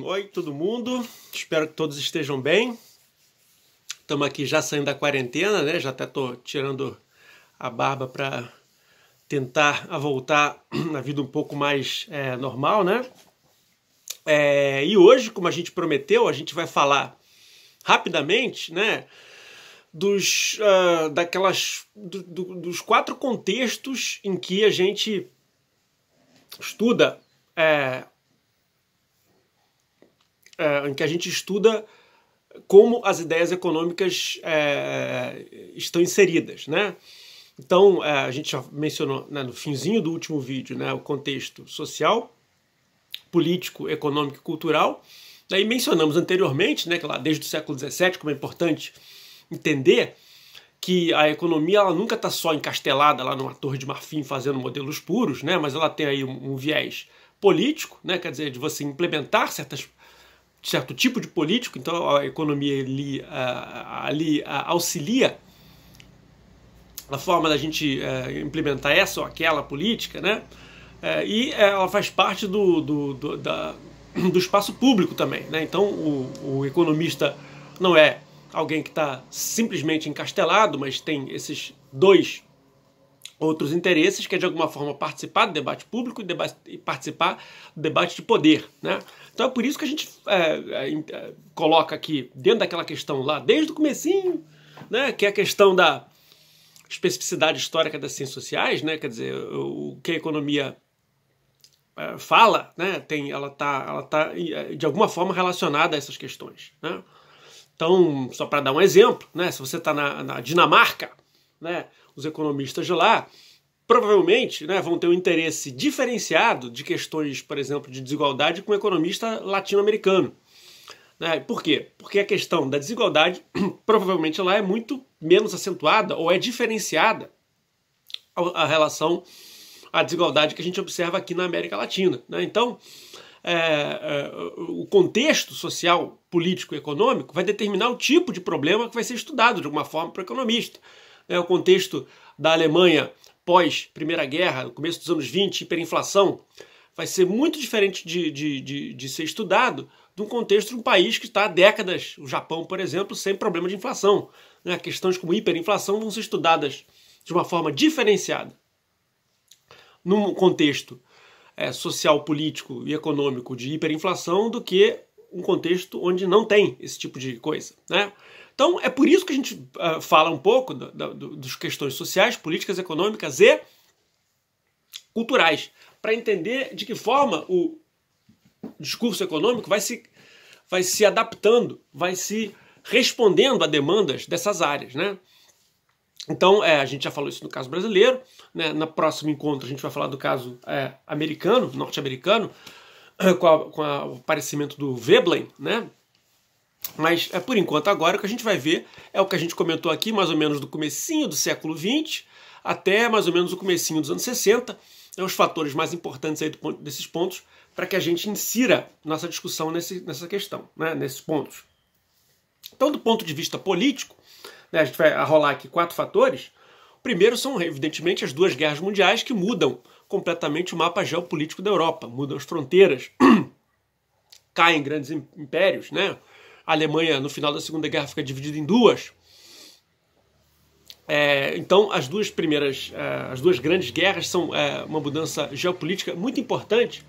Oi, todo mundo. Espero que todos estejam bem. Estamos aqui já saindo da quarentena, né? Já até estou tirando a barba para tentar voltar à vida um pouco mais normal, né? E hoje, como a gente prometeu, a gente vai falar rapidamente, né? Dos 4 contextos em que a gente estuda como as ideias econômicas estão inseridas, né? Então, a gente já mencionou, né, no finzinho do último vídeo, né, o contexto social, político, econômico e cultural. Daí mencionamos anteriormente, né, que lá desde o século XVII, como é importante entender que a economia ela nunca está só encastelada lá numa torre de marfim fazendo modelos puros, né, mas ela tem aí um viés político, né, quer dizer, de você implementar certo tipo de político. Então a economia ali auxilia a forma da gente implementar essa ou aquela política, né? E ela faz parte do espaço público também, né? Então o economista não é alguém que está simplesmente encastelado, mas tem esses dois outros interesses, que é de alguma forma participar do debate público e participar do debate de poder, né? Então é por isso que a gente coloca aqui dentro daquela questão lá, desde o comecinho, né, que é a questão da especificidade histórica das ciências sociais, né? Quer dizer, o que a economia fala, né, ela tá de alguma forma relacionada a essas questões, né? Então, só para dar um exemplo, né, se você está na Dinamarca, né, os economistas de lá provavelmente, né, vão ter um interesse diferenciado de questões, por exemplo, de desigualdade com o economista latino-americano. Né? Por quê? Porque a questão da desigualdade provavelmente lá é muito menos acentuada ou é diferenciada a relação à desigualdade que a gente observa aqui na América Latina. Né? Então, o contexto social, político e econômico vai determinar o tipo de problema que vai ser estudado de alguma forma para o economista. O contexto da Alemanha pós Primeira Guerra, no começo dos anos 20, hiperinflação, vai ser muito diferente de ser estudado de um contexto de um país que está há décadas, o Japão, por exemplo, sem problema de inflação. Questões como hiperinflação vão ser estudadas de uma forma diferenciada num contexto social, político e econômico de hiperinflação do que um contexto onde não tem esse tipo de coisa, né? Então, é por isso que a gente fala um pouco das questões sociais, políticas, econômicas e culturais, para entender de que forma o discurso econômico vai se adaptando, vai se respondendo a demandas dessas áreas, né? Então, a gente já falou isso no caso brasileiro, né? No próximo encontro a gente vai falar do caso americano, norte-americano, com o aparecimento do Veblen, né? Mas, por enquanto, agora o que a gente vai ver é o que a gente comentou aqui, mais ou menos do comecinho do século XX até mais ou menos o comecinho dos anos 60, os fatores mais importantes aí desses pontos para que a gente insira nossa discussão nessa questão, né, nesses pontos. Então, do ponto de vista político, né, a gente vai rolar aqui 4 fatores. O primeiro são, evidentemente, as 2 guerras mundiais que mudam completamente o mapa geopolítico da Europa, mudam as fronteiras, caem grandes impérios, né? A Alemanha, no final da Segunda Guerra, fica dividida em 2. Então, as 2 grandes guerras são uma mudança geopolítica muito importante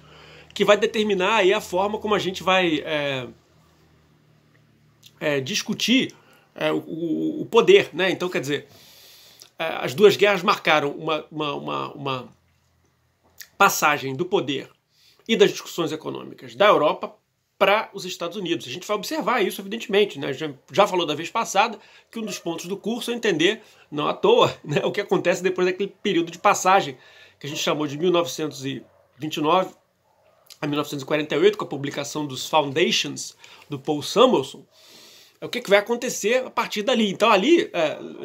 que vai determinar aí a forma como a gente vai discutir o poder, né? Então, quer dizer, as 2 guerras marcaram uma passagem do poder e das discussões econômicas da Europa para os Estados Unidos. A gente vai observar isso, evidentemente, né? A gente já falou da vez passada que um dos pontos do curso é entender, não à toa, né, o que acontece depois daquele período de passagem que a gente chamou de 1929 a 1948, com a publicação dos Foundations do Paul Samuelson. O que vai acontecer a partir dali. Então ali,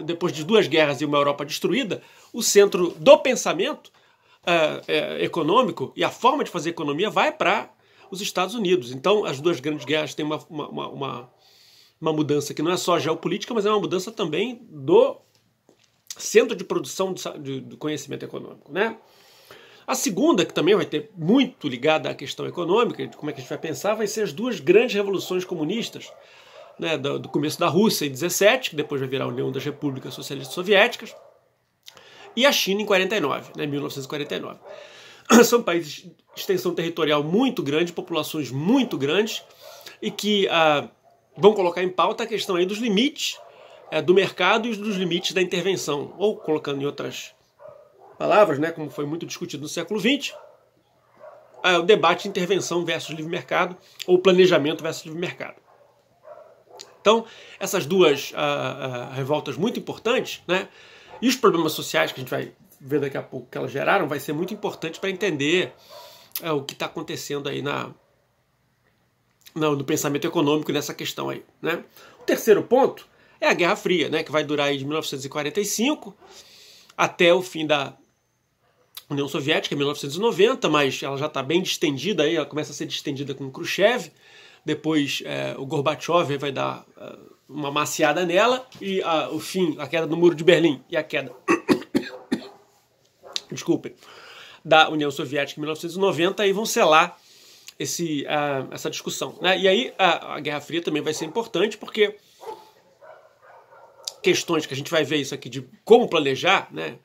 depois de 2 guerras e uma Europa destruída, o centro do pensamento econômico e a forma de fazer economia vai para os Estados Unidos. Então, as 2 grandes guerras têm uma mudança que não é só geopolítica, mas é uma mudança também do centro de produção do conhecimento econômico, né? A segunda, que também vai ter muito ligada à questão econômica, de como é que a gente vai pensar, vai ser as duas grandes revoluções comunistas, né, do começo da Rússia em 17, que depois vai virar a União das Repúblicas Socialistas Soviéticas, e a China em 49, né, 1949. São países de extensão territorial muito grande, populações muito grandes, e que vão colocar em pauta a questão aí dos limites do mercado e dos limites da intervenção, ou colocando em outras palavras, né, como foi muito discutido no século XX, o debate de intervenção versus livre mercado, ou planejamento versus livre mercado. Então, essas duas revoltas muito importantes, né, e os problemas sociais que a gente vai ver daqui a pouco que elas geraram, vai ser muito importante para entender o que está acontecendo aí no pensamento econômico nessa questão aí, né? O terceiro ponto é a Guerra Fria, né, que vai durar aí de 1945 até o fim da União Soviética, em 1990, mas ela já está bem distendida aí, ela começa a ser distendida com Khrushchev, depois o Gorbachev vai dar uma maciada nela, e o fim, a queda do Muro de Berlim e a queda da União Soviética em 1990 aí vão selar essa discussão, né? E aí a Guerra Fria também vai ser importante porque questões que a gente vai ver isso aqui de como planejar, né?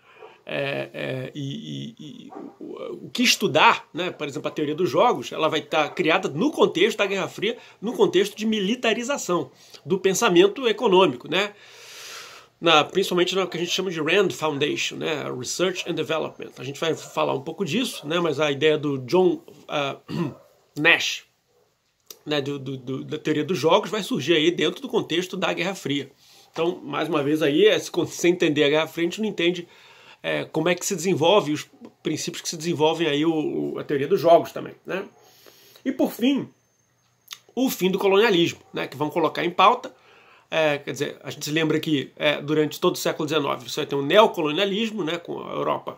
O que estudar, né? Por exemplo, a teoria dos jogos, ela vai estar criada no contexto da Guerra Fria, no contexto de militarização do pensamento econômico, né? Principalmente no que a gente chama de RAND Foundation, né? Research and Development. A gente vai falar um pouco disso, né? Mas a ideia do John Nash, né? Da teoria dos jogos, vai surgir aí dentro do contexto da Guerra Fria. Então, mais uma vez aí, sem entender a Guerra Fria, a gente não entende como é que se desenvolve, os princípios que se desenvolvem aí a teoria dos jogos também, né? E por fim, o fim do colonialismo, né? Que vão colocar em pauta. Quer dizer, a gente se lembra que durante todo o século XIX você vai ter um neocolonialismo, né, com a Europa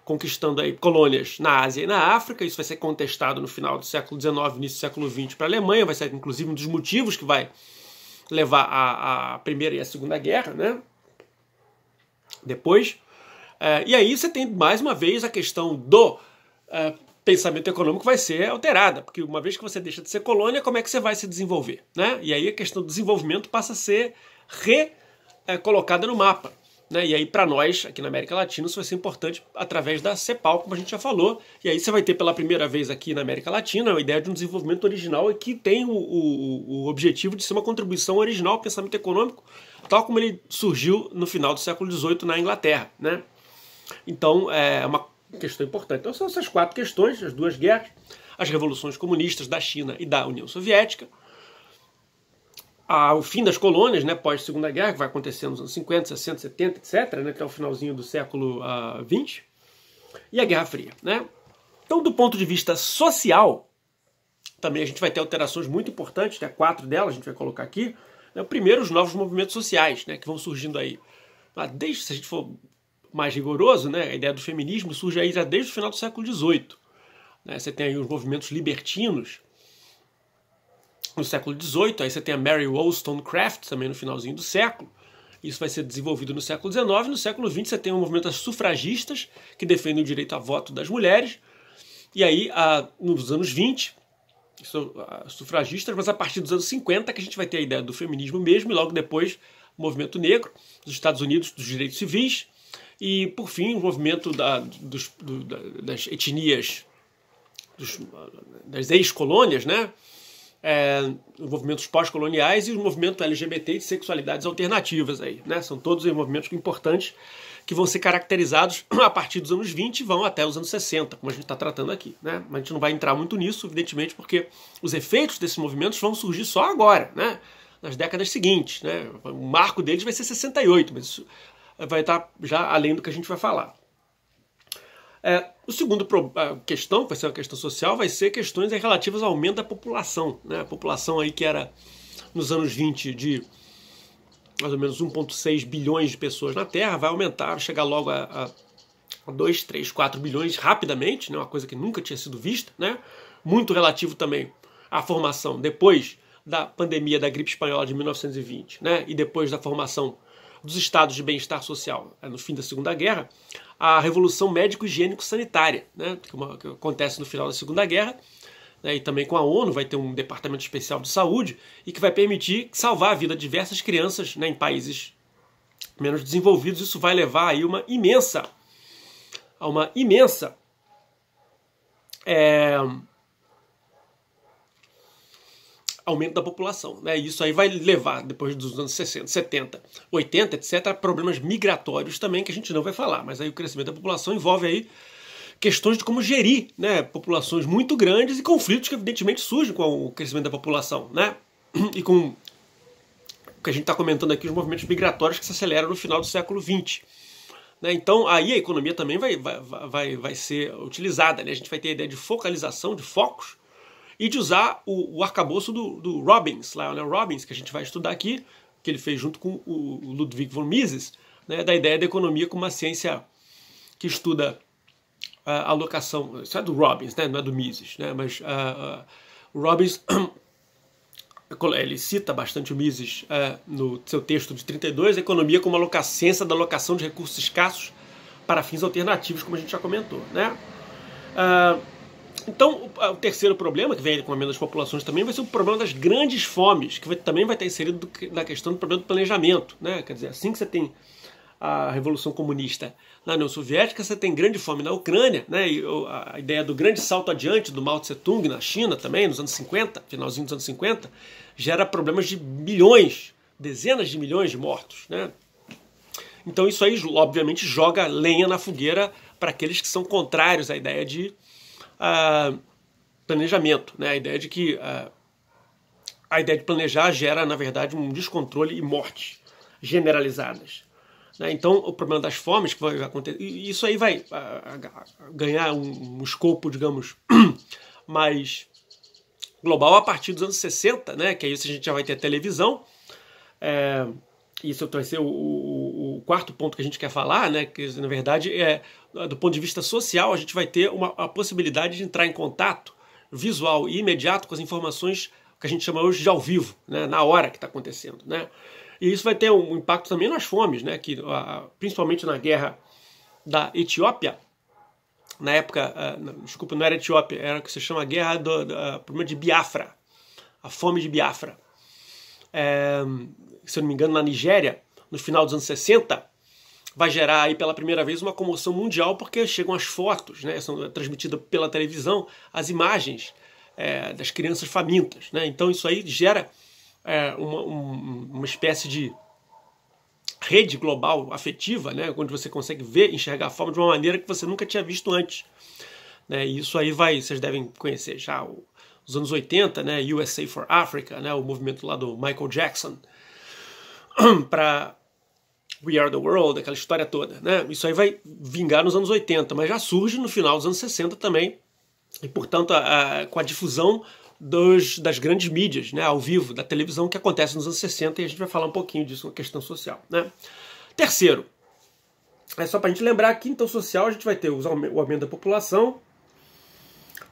conquistando aí colônias na Ásia e na África. Isso vai ser contestado no final do século XIX, início do século XX para a Alemanha, vai ser inclusive um dos motivos que vai levar à Primeira e à Segunda Guerra, né? Depois. E aí você tem mais uma vez a questão do pensamento econômico vai ser alterada, porque uma vez que você deixa de ser colônia, como é que você vai se desenvolver, né? E aí a questão do desenvolvimento passa a ser recolocada no mapa, né? E aí para nós, aqui na América Latina, isso vai ser importante através da CEPAL, como a gente já falou, e aí você vai ter pela primeira vez aqui na América Latina a ideia de um desenvolvimento original e que tem o objetivo de ser uma contribuição original ao pensamento econômico, tal como ele surgiu no final do século XVIII na Inglaterra, né? Então é uma questão importante. Então são essas quatro questões, as duas guerras, as revoluções comunistas da China e da União Soviética, o fim das colônias, né, pós-Segunda Guerra, que vai acontecer nos anos 50, 60, 70, etc., né, até o finalzinho do século XX, e a Guerra Fria, né? Então, do ponto de vista social, também a gente vai ter alterações muito importantes, né, 4 delas a gente vai colocar aqui. Né? Primeiro, os novos movimentos sociais, né, que vão surgindo aí. Desde, se a gente for mais rigoroso, né, a ideia do feminismo surge aí já desde o final do século XVIII. Né? Você tem aí os movimentos libertinos no século XVIII, aí você tem a Mary Wollstonecraft também no finalzinho do século. Isso vai ser desenvolvido no século XIX. No século XX você tem o movimento das sufragistas, que defendem o direito a voto das mulheres. E aí, nos anos 20, sufragistas, mas a partir dos anos 50 que a gente vai ter a ideia do feminismo mesmo, e logo depois o movimento negro, dos Estados Unidos, dos direitos civis, e por fim o movimento das etnias, das ex-colônias, né? Os movimentos pós-coloniais e o movimento LGBT de sexualidades alternativas aí, né? São todos movimentos importantes que vão ser caracterizados a partir dos anos 20 e vão até os anos 60, como a gente está tratando aqui, né? Mas a gente não vai entrar muito nisso, evidentemente, porque os efeitos desses movimentos vão surgir só agora, né? Nas décadas seguintes, né? O marco deles vai ser 68, mas isso vai estar já além do que a gente vai falar. O segundo questão, que vai ser uma questão social, vai ser questões relativas ao aumento da população, né? A população aí que era nos anos 20 de mais ou menos 1,6 bilhões de pessoas na Terra, vai aumentar, vai chegar logo a 2, 3, 4 bilhões rapidamente, né? Uma coisa que nunca tinha sido vista, né? Muito relativo também à formação depois da pandemia da gripe espanhola de 1920, né? E depois da formação dos estados de bem-estar social no fim da Segunda Guerra, a revolução médico-higiênico-sanitária, né, que acontece no final da Segunda Guerra, né, e também com a ONU vai ter um departamento especial de saúde e que vai permitir salvar a vida de diversas crianças, né, em países menos desenvolvidos. Isso vai levar aí a uma imensa aumento da população, né? Isso aí vai levar, depois dos anos 60, 70, 80, etc., a problemas migratórios também, que a gente não vai falar, mas aí o crescimento da população envolve aí questões de como gerir, né, populações muito grandes e conflitos que evidentemente surgem com o crescimento da população, né? E com o que a gente está comentando aqui, os movimentos migratórios que se aceleram no final do século XX. Né? Então aí a economia também vai ser utilizada, né? A gente vai ter a ideia de focalização, de focos, e de usar o arcabouço do Robbins, Lionel Robbins, que a gente vai estudar aqui, que ele fez junto com o Ludwig von Mises, né, da ideia da economia como uma ciência que estuda a alocação. Isso é do Robbins, né, não é do Mises, né, mas o Robbins ele cita bastante o Mises no seu texto de 32, a economia como a ciência da alocação de recursos escassos para fins alternativos, como a gente já comentou, né? Então, o terceiro problema, que vem com a aumento das populações também, vai ser o problema das grandes fomes, que também vai estar inserido na questão do problema do planejamento, né? Quer dizer, assim que você tem a Revolução Comunista na União Soviética, você tem grande fome na Ucrânia, né? E a ideia do grande salto adiante do Mao Tse-tung na China também, nos anos 50, finalzinho dos anos 50, gera problemas de milhões, dezenas de milhões de mortos, né? Então isso aí, obviamente, joga lenha na fogueira para aqueles que são contrários à ideia de planejamento, né? A ideia de que a ideia de planejar gera, na verdade, um descontrole e mortes generalizadas. Né? Então, o problema das fomes que vai acontecer, isso aí vai ganhar um escopo, digamos, mais global a partir dos anos 60, né? Que aí a gente já vai ter a televisão. Isso vai ser o quarto ponto que a gente quer falar, né? Que na verdade do ponto de vista social, a gente vai ter a possibilidade de entrar em contato visual e imediato com as informações que a gente chama hoje de ao vivo, né? Na hora que está acontecendo, né? E isso vai ter um impacto também nas fomes, né? Que, principalmente na guerra da Etiópia, na época, desculpa, não era Etiópia, era o que se chama a guerra problema de Biafra, a fome de Biafra. Se eu não me engano, na Nigéria, no final dos anos 60, vai gerar aí pela primeira vez uma comoção mundial, porque chegam as fotos, né, são transmitidas pela televisão, as imagens das crianças famintas, né? Então isso aí gera uma espécie de rede global afetiva, né, onde você consegue ver, enxergar a fome de uma maneira que você nunca tinha visto antes. Né? E isso aí vocês devem conhecer já os anos 80, né, USA for Africa, né, o movimento lá do Michael Jackson, para We Are the World, aquela história toda. Né? Isso aí vai vingar nos anos 80, mas já surge no final dos anos 60 também, e portanto com a difusão das grandes mídias, né, ao vivo, da televisão, que acontece nos anos 60, e a gente vai falar um pouquinho disso, uma questão social. Né? Terceiro, só para a gente lembrar que, então, social, a gente vai ter o aumento da população,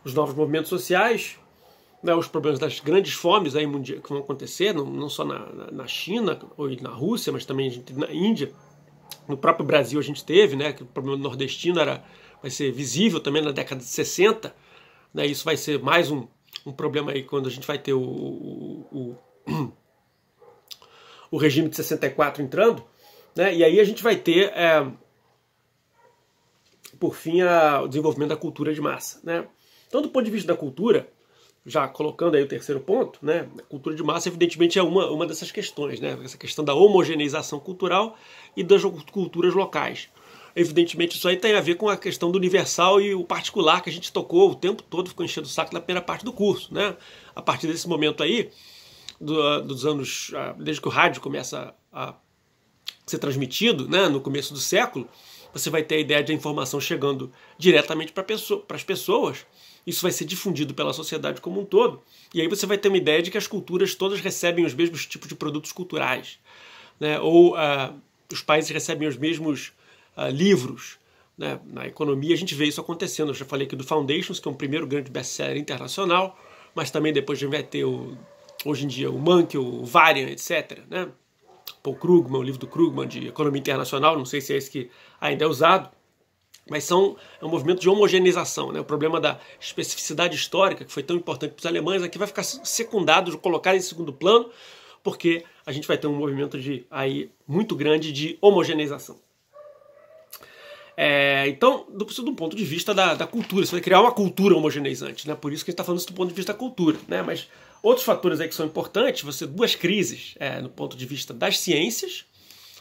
os novos movimentos sociais, né, os problemas das grandes fomes aí que vão acontecer, não só na China ou na Rússia, mas também na Índia. No próprio Brasil a gente teve, né, que o problema nordestino vai ser visível também na década de 60. Né, isso vai ser mais um problema aí quando a gente vai ter o regime de 64 entrando. Né, e aí a gente vai ter, por fim, o desenvolvimento da cultura de massa. Né. Então, do ponto de vista da cultura, já colocando aí o terceiro ponto, né, a cultura de massa evidentemente é uma dessas questões, né, essa questão da homogeneização cultural e das culturas locais. Evidentemente isso aí tem a ver com a questão do universal e o particular que a gente tocou o tempo todo, ficou enchendo o saco na primeira parte do curso. Né? A partir desse momento aí, dos anos, desde que o rádio começa a ser transmitido, né, no começo do século, você vai ter a ideia de a informação chegando diretamente para as pessoas. Isso vai ser difundido pela sociedade como um todo. E aí você vai ter uma ideia de que as culturas todas recebem os mesmos tipos de produtos culturais. Né? Ou os países recebem os mesmos livros. Né? Na economia a gente vê isso acontecendo. Eu já falei aqui do Foundations, que é um primeiro grande best-seller internacional, mas também depois a gente vai ter, hoje em dia, o Monkey, o Varian, etc. Né? Paul Krugman, o livro do Krugman de Economia Internacional, não sei se é esse que ainda é usado. mas é um movimento de homogeneização, né? O problema da especificidade histórica, que foi tão importante para os alemães, aqui vai ficar secundado, colocado em segundo plano, porque a gente vai ter um movimento muito grande de homogeneização. Então, do ponto de vista da cultura, você vai criar uma cultura homogeneizante, né? Por isso que a gente está falando isso do ponto de vista da cultura, né? Mas outros fatores aí que são importantes, você ter duas crises no ponto de vista das ciências,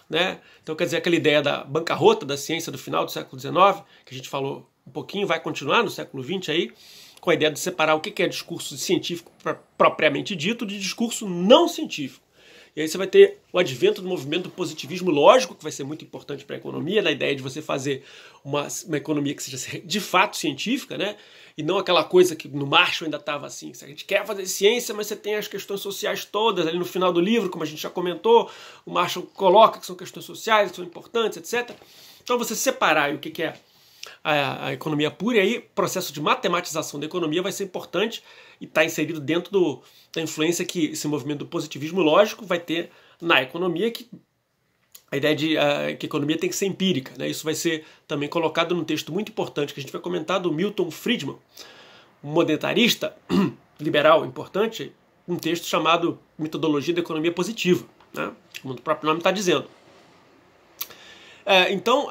né? Então, quer dizer, aquela ideia da bancarrota da ciência do final do século XIX, que a gente falou um pouquinho, vai continuar no século XX aí, com a ideia de separar o que é discurso científico propriamente dito de discurso não científico. E aí você vai ter o advento do movimento do positivismo lógico, que vai ser muito importante para a economia, na ideia de você fazer uma economia que seja de fato científica, né? E não aquela coisa que no Marshall ainda estava assim. A gente quer fazer ciência, mas você tem as questões sociais todas ali no final do livro, como a gente já comentou, o Marshall coloca que são questões sociais, que são importantes, etc. Então você separar o que é a economia pura, e aí o processo de matematização da economia vai ser importante e está inserido dentro da influência que esse movimento do positivismo lógico vai ter na economia, que a ideia de que a economia tem que ser empírica, né? Isso vai ser também colocado num texto muito importante que a gente vai comentar, do Milton Friedman, um monetarista liberal importante, um texto chamado Metodologia da Economia Positiva, né? Como o próprio nome está dizendo. Então,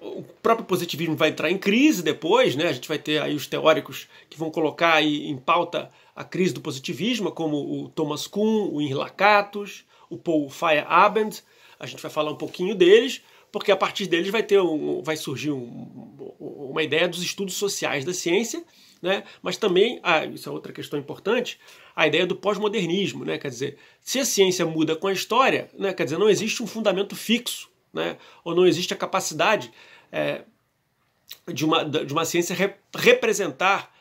o próprio positivismo vai entrar em crise depois, né? A gente vai ter aí os teóricos que vão colocar aí em pauta a crise do positivismo, como o Thomas Kuhn, o Henri Lakatos, o Paul Feyerabend. A gente vai falar um pouquinho deles, porque a partir deles vai surgir uma ideia dos estudos sociais da ciência, né? Mas também, isso é outra questão importante, a ideia do pós-modernismo, né? Quer dizer, se a ciência muda com a história, né? Quer dizer, não existe um fundamento fixo, né? Ou não existe a capacidade de uma ciência representar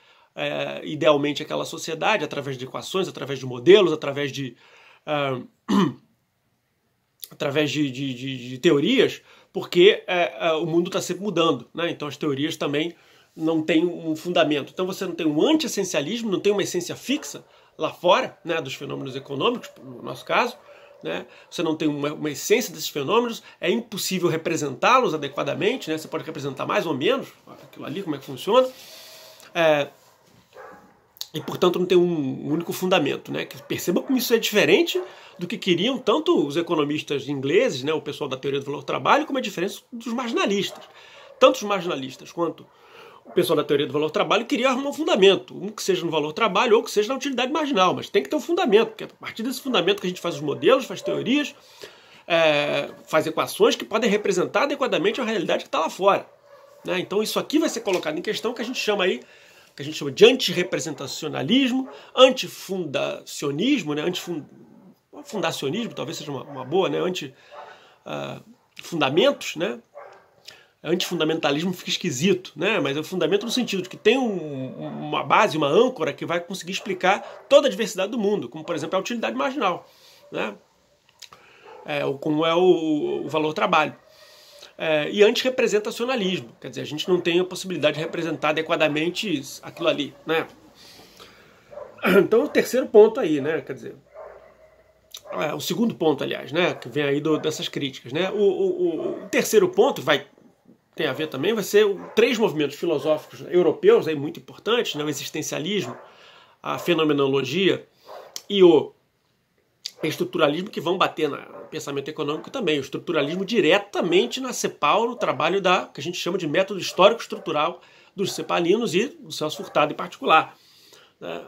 idealmente aquela sociedade através de equações, através de modelos, através de teorias, porque o mundo está sempre mudando, né? Então as teorias também não têm um fundamento. Então você não tem um anti-essencialismo, não tem uma essência fixa lá fora, né, dos fenômenos econômicos, no nosso caso, né? Você não tem uma essência desses fenômenos, é impossível representá-los adequadamente, né? Você pode representar mais ou menos aquilo ali, como é que funciona, e portanto não tem um único fundamento, né? Perceba como isso é diferente do que queriam tanto os economistas ingleses, né, o pessoal da teoria do valor do trabalho, como é diferente dos marginalistas. Tanto os marginalistas quanto o pessoal da teoria do valor do trabalho queria arrumar um fundamento, um que seja no valor do trabalho ou que seja na utilidade marginal, mas tem que ter um fundamento, porque é a partir desse fundamento que a gente faz os modelos, faz teorias, faz equações que podem representar adequadamente a realidade que está lá fora, né? Então isso aqui vai ser colocado em questão, que a gente chama de antirrepresentacionalismo, antifundacionismo, né? Fundacionismo talvez seja uma boa, né? Fundamentos, né? Antifundamentalismo fica esquisito, né? Mas é o fundamento no sentido de que tem uma base, uma âncora que vai conseguir explicar toda a diversidade do mundo, como por exemplo a utilidade marginal, né? Como é o valor trabalho. E antirrepresentacionalismo, quer dizer, a gente não tem a possibilidade de representar adequadamente aquilo ali, né? Então o terceiro ponto aí, né? Quer dizer, o segundo ponto, aliás, né? Que vem aí dessas críticas, né? O terceiro ponto tem a ver também, vai ser três movimentos filosóficos europeus aí muito importantes, né? O existencialismo, a fenomenologia e o estruturalismo, que vão bater no pensamento econômico também. O estruturalismo diretamente na CEPAL, no trabalho que a gente chama de método histórico-estrutural dos cepalinos e do Celso Furtado em particular, né?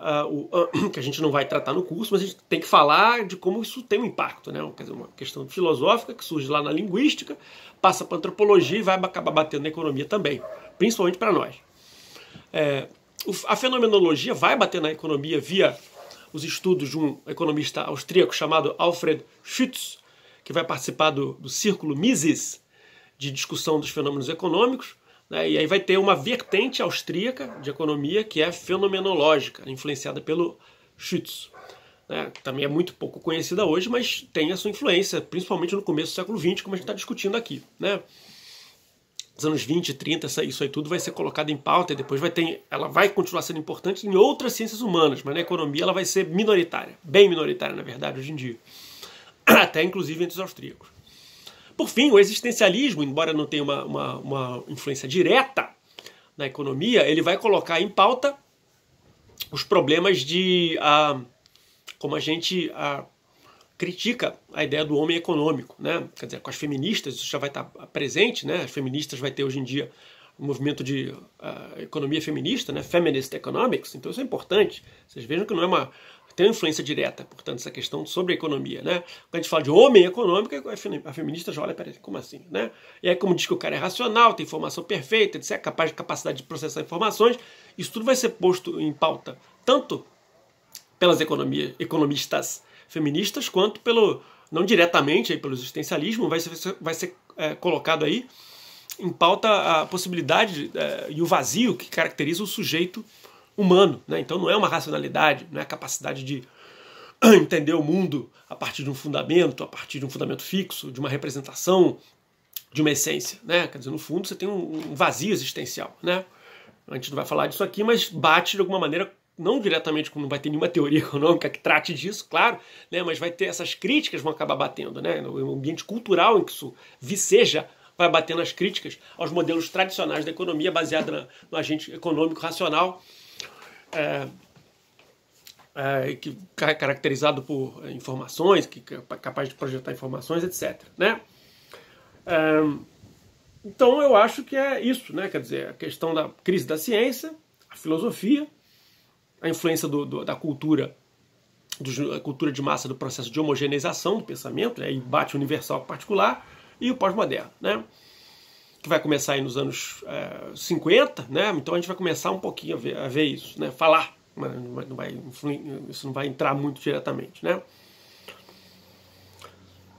Que a gente não vai tratar no curso, mas a gente tem que falar de como isso tem um impacto, né? Quer dizer, uma questão filosófica que surge lá na linguística, passa para a antropologia e vai acabar batendo na economia também, principalmente para nós. A fenomenologia vai bater na economia via os estudos de um economista austríaco chamado Alfred Schütz, que vai participar do Círculo Mises de discussão dos fenômenos econômicos, né? E aí vai ter uma vertente austríaca de economia que é fenomenológica, influenciada pelo Schütz, né? Também é muito pouco conhecida hoje, mas tem a sua influência, principalmente no começo do século XX, como a gente está discutindo aqui, né? Nos anos 20, 30, isso aí tudo vai ser colocado em pauta e depois ela vai continuar sendo importante em outras ciências humanas, mas na economia ela vai ser minoritária, bem minoritária, na verdade, hoje em dia. Até inclusive entre os austríacos. Por fim, o existencialismo, embora não tenha uma influência direta na economia, ele vai colocar em pauta os problemas de como a gente critica a ideia do homem econômico, né? Quer dizer, com as feministas isso já vai estar presente, né? As feministas vai ter hoje em dia um movimento de economia feminista, né? Feminist economics, então isso é importante. Vocês vejam que não é tem uma influência direta, portanto, essa questão sobre a economia, né? Quando a gente fala de homem econômico, a feminista já olha, peraí, como assim, né? E aí, como diz que o cara é racional, tem informação perfeita, etc., capacidade de processar informações, isso tudo vai ser posto em pauta, tanto pelas economistas feministas, quanto não diretamente aí, pelo existencialismo, vai ser colocado aí em pauta a possibilidade e o vazio que caracteriza o sujeito humano, né? Então não é uma racionalidade, não é a capacidade de entender o mundo a partir de um fundamento fixo, de uma representação, de uma essência, né? Quer dizer, no fundo você tem um vazio existencial, né? A gente não vai falar disso aqui, mas bate de alguma maneira, não diretamente, não vai ter nenhuma teoria econômica que trate disso, claro, né? Mas vai ter essas críticas, vão acabar batendo, né? No ambiente cultural em que isso viceja, vai bater nas críticas aos modelos tradicionais da economia baseada no agente econômico racional, que é caracterizado por informações, que é capaz de projetar informações, etc., né? Então eu acho que é isso, né? Quer dizer, a questão da crise da ciência, a filosofia, a influência da cultura, a cultura de massa do processo de homogeneização do pensamento, né? Embate universal particular, e o pós-moderno, né? Que vai começar aí nos anos 50, né? Então a gente vai começar um pouquinho a ver isso, né? Falar, mas isso não vai entrar muito diretamente, né?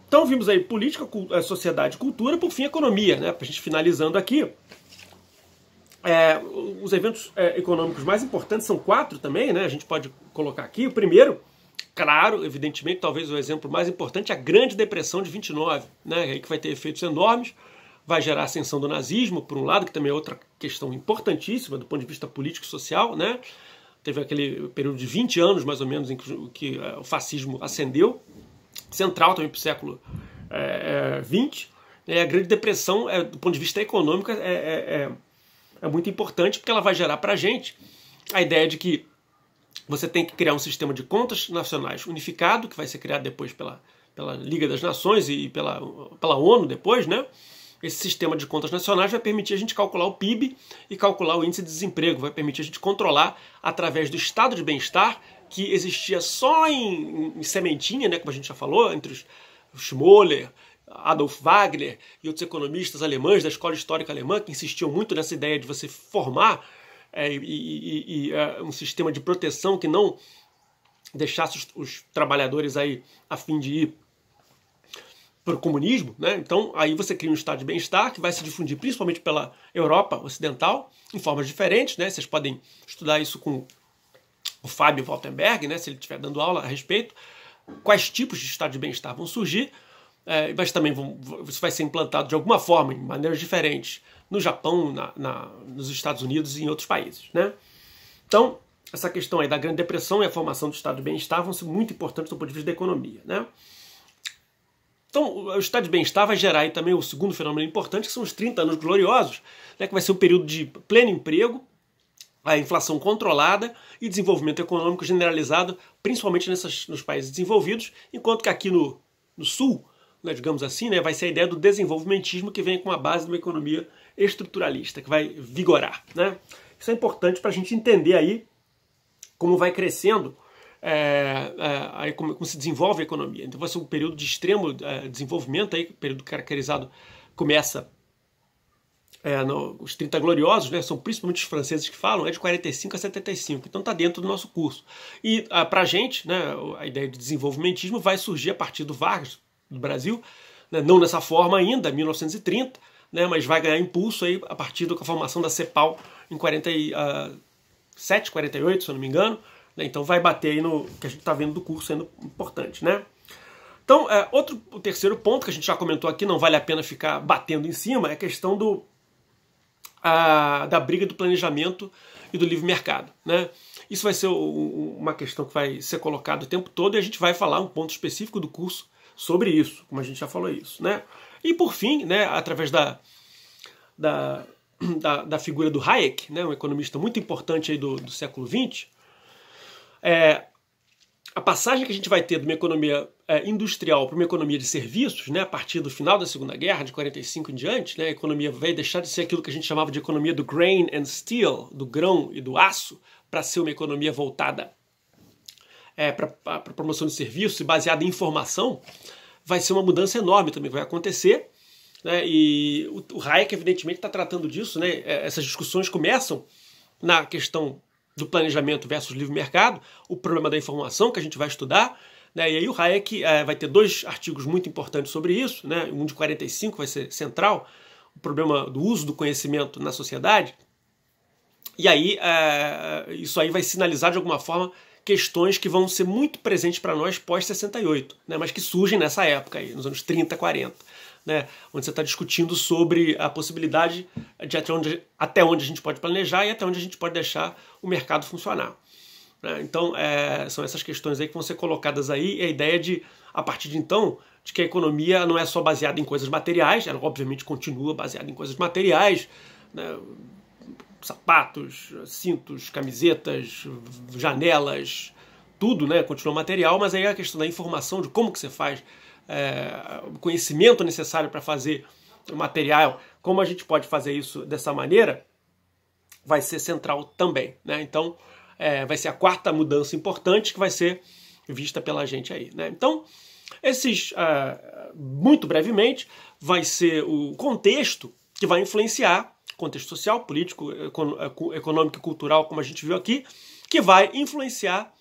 Então vimos aí política, sociedade, cultura, por fim economia, né? Para a gente finalizando aqui, os eventos econômicos mais importantes são 4 também, né? A gente pode colocar aqui. O primeiro, claro, evidentemente, talvez o exemplo mais importante, a Grande Depressão de 29, né? Aí que vai ter efeitos enormes, vai gerar a ascensão do nazismo, por um lado, que também é outra questão importantíssima do ponto de vista político e social, né? Teve aquele período de 20 anos, mais ou menos, em que o fascismo ascendeu, central também para o século XX. A Grande Depressão, do ponto de vista econômico, é muito importante, porque ela vai gerar para a gente a ideia de que você tem que criar um sistema de contas nacionais unificado, que vai ser criado depois pela Liga das Nações e pela ONU depois, né? Esse sistema de contas nacionais vai permitir a gente calcular o PIB e calcular o índice de desemprego, vai permitir a gente controlar através do estado de bem-estar que existia só em sementinha, né, como a gente já falou, entre os Schmoller, Adolf Wagner e outros economistas alemães da escola histórica alemã que insistiam muito nessa ideia de você formar um sistema de proteção que não deixasse os trabalhadores aí a fim de ir para o comunismo, né? Então aí você cria um estado de bem-estar que vai se difundir principalmente pela Europa ocidental em formas diferentes, né? Vocês podem estudar isso com o Fábio Waltenberg, né? Se ele estiver dando aula a respeito, quais tipos de estado de bem-estar vão surgir, mas também isso vai ser implantado de alguma forma, em maneiras diferentes, no Japão, nos Estados Unidos e em outros países, né? Então, essa questão aí da Grande Depressão e a formação do estado de bem-estar vão ser muito importantes do ponto de vista da economia, né? Então, o estado de bem-estar vai gerar aí também o segundo fenômeno importante, que são os 30 anos gloriosos, né, que vai ser um período de pleno emprego, a inflação controlada e desenvolvimento econômico generalizado, principalmente nos países desenvolvidos, enquanto que aqui no Sul, né, digamos assim, né, vai ser a ideia do desenvolvimentismo que vem com a base de uma economia estruturalista, que vai vigorar, né? Isso é importante para a gente entender aí como vai crescendo, como se desenvolve a economia. Então vai ser um período de extremo desenvolvimento, aí, período caracterizado, começa os 30 gloriosos, né, são principalmente os franceses que falam, de 45 a 75, então está dentro do nosso curso. E para a gente, né, a ideia de desenvolvimentismo vai surgir a partir do Vargas, do Brasil, né, não nessa forma ainda, 1930, né, mas vai ganhar impulso aí a partir da formação da CEPAL em 47, 48, se eu não me engano, né, então vai bater aí no que a gente está vendo do curso sendo importante, né? Então, o terceiro ponto que a gente já comentou aqui, não vale a pena ficar batendo em cima, é a questão da briga do planejamento e do livre mercado, né? Isso vai ser uma questão que vai ser colocada o tempo todo e a gente vai falar um ponto específico do curso sobre isso, como a gente já falou isso, né? E por fim, né, através da figura do Hayek, né, um economista muito importante aí do século XX, a passagem que a gente vai ter de uma economia industrial para uma economia de serviços, né, a partir do final da Segunda Guerra, de 45 em diante, né, a economia vai deixar de ser aquilo que a gente chamava de economia do grain and steel, do grão e do aço, para ser uma economia voltada para a promoção de serviços e baseada em informação. Vai ser uma mudança enorme também, vai acontecer, né, e o Hayek evidentemente está tratando disso, né, essas discussões começam na questão do planejamento versus livre mercado, o problema da informação que a gente vai estudar, né, e aí o Hayek vai ter 2 artigos muito importantes sobre isso, né, um de 45 vai ser central, o problema do uso do conhecimento na sociedade, e aí isso aí vai sinalizar de alguma forma questões que vão ser muito presentes para nós pós-68, né, mas que surgem nessa época aí, nos anos 30, 40. Né, onde você está discutindo sobre a possibilidade de até onde a gente pode planejar e até onde a gente pode deixar o mercado funcionar. Né, então, são essas questões aí que vão ser colocadas aí, e a ideia de, a partir de então, de que a economia não é só baseada em coisas materiais, ela obviamente continua baseada em coisas materiais, né, sapatos, cintos, camisetas, janelas, tudo, né, continua material, mas aí a questão da informação, de como que você faz, o conhecimento necessário para fazer o material, como a gente pode fazer isso dessa maneira, vai ser central também. Né? Então, vai ser a 4ª mudança importante que vai ser vista pela gente aí. Né? Então, muito brevemente, vai ser o contexto que vai influenciar, contexto social, político, econômico e cultural, como a gente viu aqui, que vai influenciar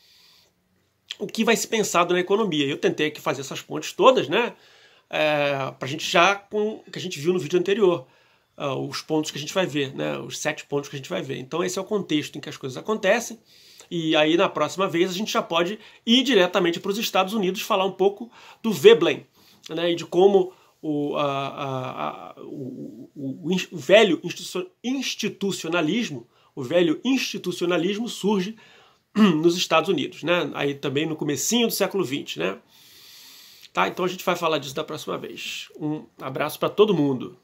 o que vai ser pensado na economia. Eu tentei aqui fazer essas pontes todas, né, para a gente já com o que a gente viu no vídeo anterior, os pontos que a gente vai ver, né, os 7 pontos que a gente vai ver. Então esse é o contexto em que as coisas acontecem, e aí na próxima vez a gente já pode ir diretamente para os Estados Unidos, falar um pouco do Veblen, né, e de como o velho institucionalismo surge nos Estados Unidos, né? Aí também no comecinho do século XX, né? Tá? Então a gente vai falar disso da próxima vez. Um abraço para todo mundo.